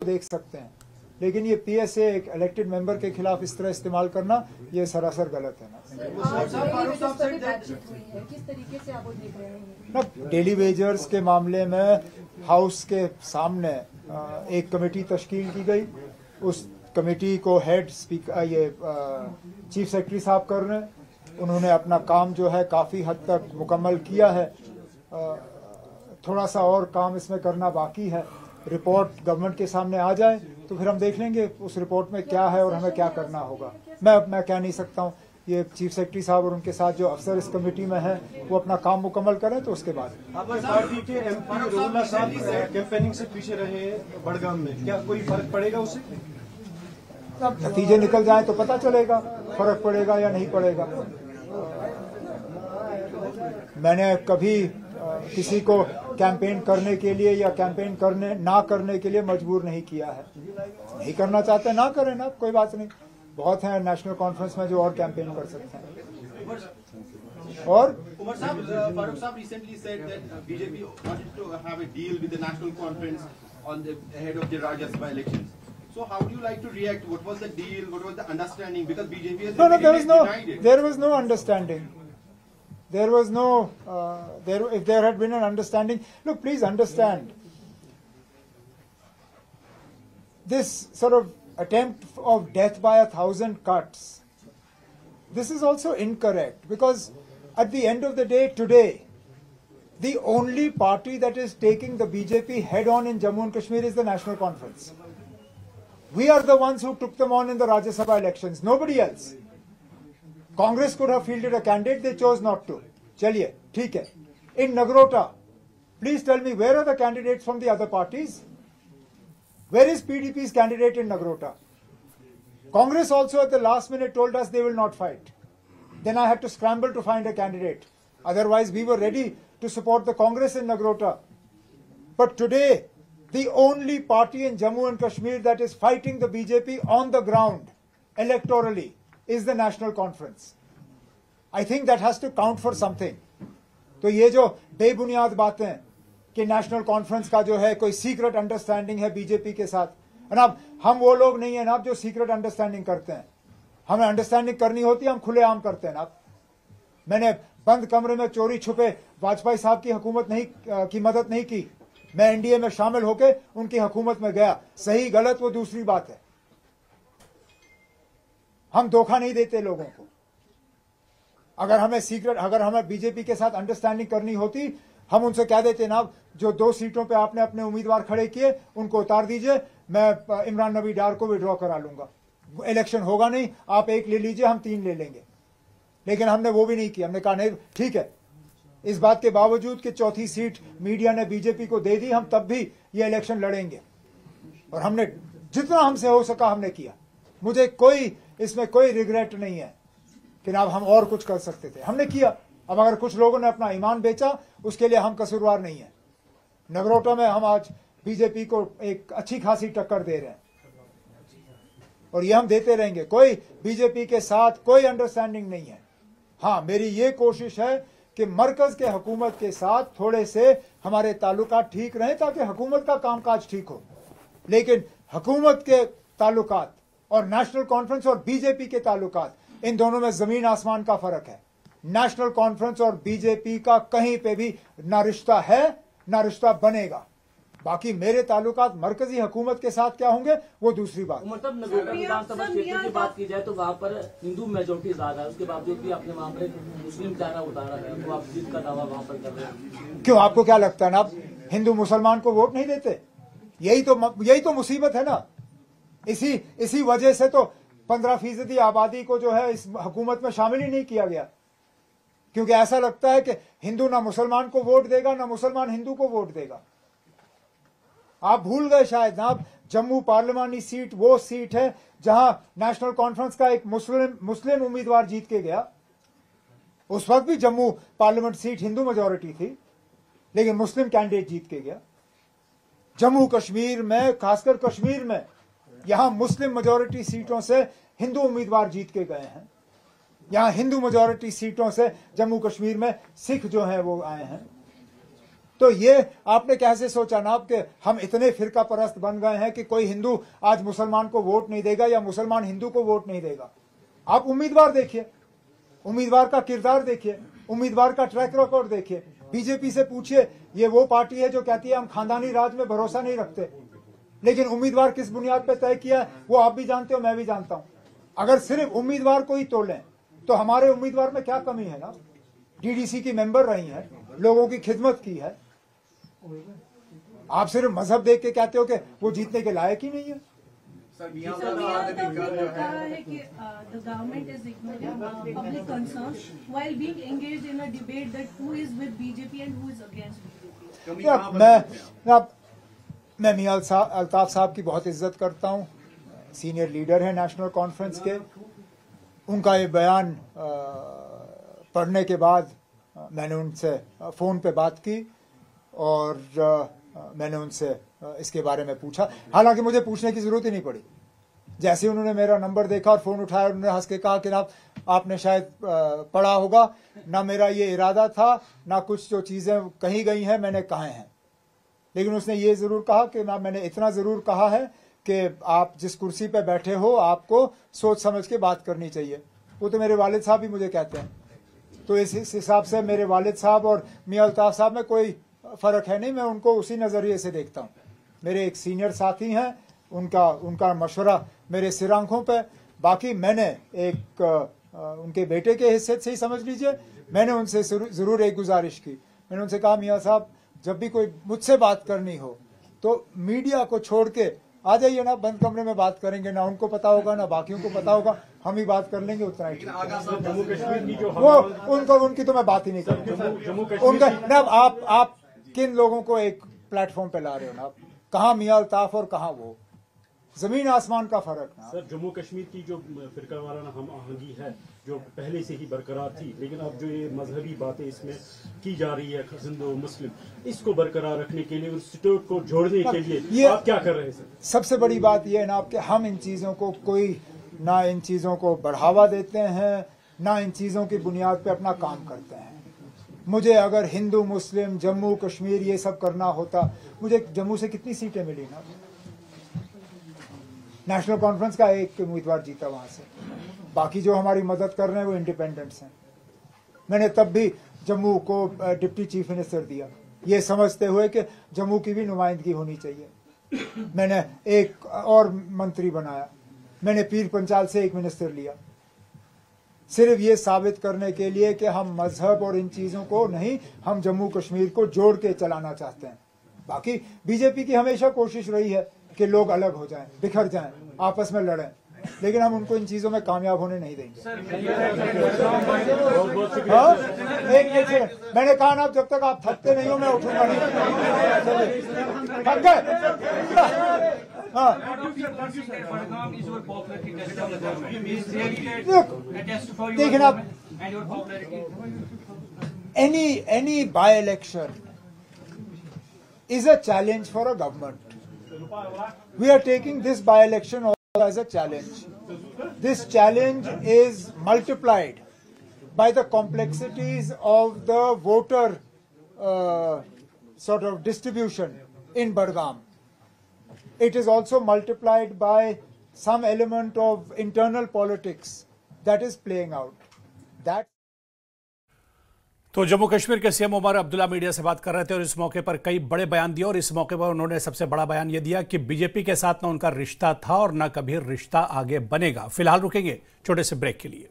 देख सकते हैं, लेकिन ये पीएसए एक इलेक्टेड मेंबर के खिलाफ इस तरह इस्तेमाल करना ये सरासर गलत है ना। डेली वेजर्स के मामले में हाउस के सामने एक कमेटी तश्कील की गई। उस कमेटी को हेड स्पीकर चीफ सेक्रेटरी साहब कर रहे हैं। उन्होंने अपना काम जो है काफ़ी हद तक मुकम्मल किया है। थोड़ा सा और काम इसमें करना बाकी है। रिपोर्ट गवर्नमेंट के सामने आ जाए तो फिर हम देख लेंगे उस रिपोर्ट में क्या है और हमें क्या करना होगा। मैं कह नहीं सकता हूँ। ये चीफ सेक्रेटरी साहब और उनके साथ जो अफसर इस कमेटी में है वो अपना काम मुकम्मल करें तो उसके बाद। पार्टी के एमपी रोला साहब कैंपेनिंग से पीछे रहे बड़गाम में, क्या कोई फर्क पड़ेगा उससे? अब नतीजे निकल जाए तो पता चलेगा फर्क पड़ेगा या नहीं पड़ेगा। मैंने कभी किसी को कैंपेन करने के लिए या कैंपेन करने ना करने के लिए मजबूर नहीं किया है। नहीं करना चाहते ना करें ना, कोई बात नहीं। बहुत हैं नेशनल कॉन्फ्रेंस में जो और कैंपेन कर सकते हैं। और उमर साहब, फारूक साहब recently said that BJP wanted to have a deal with the national conference on the ahead of the Rajya Sabha elections. So how do you like to react? What was the deal? What was the understanding? Because BJP has denied it. There was no understanding. There was no. If there had been an understanding, look, please understand. This sort of attempt of death by 1,000 cuts. This is also incorrect because at the end of the day, today, the only party that is taking the BJP head on in Jammu and Kashmir is the National Conference. We are the ones who took them on in the Rajya Sabha elections. Nobody else. Congress could have fielded a candidate, they chose not to. Chaliye, theek hai. In Nagrota, please tell me, where are the candidates from the other parties? Where is PDP's candidate in Nagrota? Congress also at the last minute told us they will not fight. Then I had to scramble to find a candidate. Otherwise, we were ready to support the Congress in Nagrota. But today, the only party in Jammu and Kashmir that is fighting the BJP on the ground electorally is the National Conference. I think that has to count for something. तो ये जो बेबुनियाद बातें कि national conference का जो है कोई सीक्रेट अंडरस्टैंडिंग है बीजेपी के साथ, जनाब हम वो लोग नहीं है ना जो सीक्रेट अंडरस्टैंडिंग करते हैं। हमें अंडरस्टैंडिंग करनी होती है, हम खुलेआम करते हैं ना। मैंने बंद कमरे में चोरी छुपे वाजपेयी साहब की हुकूमत की मदद नहीं की। मैं एनडीए में शामिल होकर उनकी हुकूमत में गया। सही गलत वो दूसरी बात है। हम धोखा नहीं देते लोगों को। अगर हमें बीजेपी के साथ अंडरस्टैंडिंग करनी होती, हम उनसे कह देते ना, जो 2 सीटों पे आपने अपने उम्मीदवार खड़े किए उनको उतार दीजिए, मैं इमरान नबी डार को विड्रॉ करा लूंगा। इलेक्शन होगा नहीं, आप 1 ले लीजिए, हम 3 ले लेंगे। लेकिन हमने वो भी नहीं किया। हमने कहा नहीं ठीक है, इस बात के बावजूद कि 4थी सीट मीडिया ने बीजेपी को दे दी, हम तब भी ये इलेक्शन लड़ेंगे। और हमने जितना हमसे हो सका हमने किया। मुझे इसमें कोई रिग्रेट नहीं है कि ना हम और कुछ कर सकते थे, हमने किया। अब अगर कुछ लोगों ने अपना ईमान बेचा, उसके लिए हम कसूरवार नहीं है। नगरोटा में हम आज बीजेपी को एक अच्छी खासी टक्कर दे रहे हैं और ये हम देते रहेंगे। कोई बीजेपी के साथ कोई अंडरस्टैंडिंग नहीं है। हाँ, मेरी ये कोशिश है कि मरकज के हुकूमत के साथ थोड़े से हमारे ताल्लुकात ठीक रहें ताकि हुकूमत का कामकाज ठीक हो। लेकिन हुकूमत के ताल्लुकात और नेशनल कॉन्फ्रेंस और बीजेपी के ताल्लुकात, इन दोनों में जमीन आसमान का फर्क है। नेशनल कॉन्फ्रेंस और बीजेपी का कहीं पे भी ना रिश्ता है ना रिश्ता बनेगा। बाकी मेरे ताल्लुकात मरकजी हुकूमत के साथ क्या होंगे वो दूसरी बात। मतलब नगरोटा विधानसभा क्षेत्र की बात की जाए तो वहाँ पर हिंदू मेजोरिटी ज्यादा है, उसके बावजूद भी अपने वहाँ पर मुस्लिम चारा उतारा है, तो आप जीत का दावा वहाँ पर कर रहे हैं। क्यों, आपको क्या लगता है ना आप हिंदू मुसलमान को वोट नहीं देते? यही तो मुसीबत है ना। इसी वजह से तो 15% आबादी को जो है इस हुकूमत में शामिल ही नहीं किया गया, क्योंकि ऐसा लगता है कि हिंदू ना मुसलमान को वोट देगा ना मुसलमान हिंदू को वोट देगा। आप भूल गए शायद ना, जम्मू पार्लिमानी सीट वो सीट है जहां नेशनल कॉन्फ्रेंस का एक मुस्लिम उम्मीदवार जीत के गया। उस वक्त भी Jammu parliament seat Hindu majority थी, लेकिन मुस्लिम कैंडिडेट जीत के गया। जम्मू कश्मीर में, खासकर कश्मीर में, यहां मुस्लिम मेजोरिटी सीटों से हिंदू उम्मीदवार जीत के गए हैं। यहां हिंदू मेजोरिटी सीटों से जम्मू कश्मीर में सिख जो हैं वो आए हैं। तो ये आपने कैसे सोचा ना कि हम इतने फिरका परस्त बन गए हैं कि कोई हिंदू आज मुसलमान को वोट नहीं देगा या मुसलमान हिंदू को वोट नहीं देगा। आप उम्मीदवार देखिए, उम्मीदवार का किरदार देखिए, उम्मीदवार का ट्रैक रिकॉर्ड देखिए। बीजेपी से पूछिए, ये वो पार्टी है जो कहती है हम खानदानी राज में भरोसा नहीं रखते, लेकिन उम्मीदवार किस बुनियाद पर तय किया है वो आप भी जानते हो, मैं भी जानता हूं। अगर सिर्फ उम्मीदवार को ही तोलें तो हमारे उम्मीदवार में क्या कमी है ना। डीडीसी की मेंबर रही है, लोगों की खिदमत की है। आप सिर्फ मजहब देख के कहते हो कि वो जीतने के लायक ही नहीं है। सर, कहा है कि the government is ignoring public concerns while being engaged in a debate that who is with BJP and who is against BJP। मैं मियां अल्ताफ साहब की बहुत इज्जत करता हूं, सीनियर लीडर है नेशनल कॉन्फ्रेंस के। उनका ये बयान पढ़ने के बाद मैंने उनसे फ़ोन पे बात की और मैंने उनसे इसके बारे में पूछा। हालांकि मुझे पूछने की ज़रूरत ही नहीं पड़ी। जैसे उन्होंने मेरा नंबर देखा और फ़ोन उठाया, उन्होंने हंस के कहा कि ना आपने शायद पढ़ा होगा, ना मेरा ये इरादा था, ना कुछ जो चीज़ें कही गई हैं मैंने कहे हैं। लेकिन उसने ये ज़रूर कहा कि मैंने इतना ज़रूर कहा है कि आप जिस कुर्सी पे बैठे हो आपको सोच समझ के बात करनी चाहिए। वो तो मेरे वालिद साहब भी मुझे कहते हैं। तो इस हिसाब से मेरे वालिद साहब और मियां अल्ताफ साहब में कोई फ़र्क है नहीं, मैं उनको उसी नज़रिए से देखता हूँ। मेरे एक सीनियर साथी हैं, उनका मशवरा मेरे सिर आंखों पे। बाकी मैंने एक उनके बेटे के हैसियत से ही समझ लीजिए, मैंने उनसे ज़रूर एक गुजारिश की। मैंने उनसे कहा, मियाँ साहब जब भी कोई मुझसे बात करनी हो तो मीडिया को छोड़ के आ जाइए ना, बंद कमरे में बात करेंगे, ना उनको पता होगा ना बाकियों को पता होगा, हम ही बात कर लेंगे, उतना ही ठीक है। जम्मू कश्मीर की जो वो उनकी तो मैं बात ही नहीं करूँगा। उनका ना आप किन लोगों को एक प्लेटफॉर्म पे ला रहे हो ना, कहाँ मियां अल्ताफ और कहाँ वो, जमीन आसमान का फर्क ना। सर, जम्मू कश्मीर की जो फिरका वाराना हम आहंगी है जो पहले से ही बरकरार थी, लेकिन अब जो ये मजहबी बातें इसमें की जा रही है, हिंदू मुस्लिम, इसको बरकरार रखने के लिए, उस स्टेट को जोड़ने के लिए आप क्या कर रहे हैं सर? सबसे बड़ी बात यह है ना कि हम इन चीज़ों को ना इन चीज़ों को बढ़ावा देते हैं, ना इन चीज़ों की बुनियाद पे अपना काम करते हैं। मुझे अगर हिंदू मुस्लिम जम्मू कश्मीर ये सब करना होता, मुझे जम्मू से कितनी सीटें मिली ना, नेशनल कॉन्फ्रेंस का एक उम्मीदवार जीता वहां से, बाकी जो हमारी मदद कर रहे हैं वो इंडिपेंडेंट्स हैं। मैंने तब भी जम्मू को डिप्टी चीफ मिनिस्टर दिया, ये समझते हुए कि जम्मू की भी नुमाइंदगी होनी चाहिए। मैंने एक और मंत्री बनाया, मैंने पीर पंचाल से एक मिनिस्टर लिया, सिर्फ ये साबित करने के लिए कि हम मजहब और इन चीज़ों को नहीं, हम जम्मू कश्मीर को जोड़ के चलाना चाहते हैं। बाकी बीजेपी की हमेशा कोशिश रही है कि लोग अलग हो जाएं, बिखर जाएं, आपस में लड़ें, लेकिन हम उनको इन चीज़ों में कामयाब होने नहीं देंगे। हाँ, एक सेकंड, मैंने कहा ना जब तक आप थकते नहीं हो मैं उठूंगा नहीं। थक गए? देखिए आप, any by-election is a challenge for a government. We are taking this by-election also as a challenge. This challenge is multiplied by the complexities of the voter sort of distribution in Budgam. It is also multiplied by some element of internal politics that is playing out. That तो जम्मू कश्मीर के CM Omar Abdullah media से बात कर रहे थे और इस मौके पर कई बड़े बयान दिए, और इस मौके पर उन्होंने सबसे बड़ा बयान यह दिया कि बीजेपी के साथ न उनका रिश्ता था और न कभी रिश्ता आगे बनेगा। फिलहाल रुकेंगे छोटे से ब्रेक के लिए।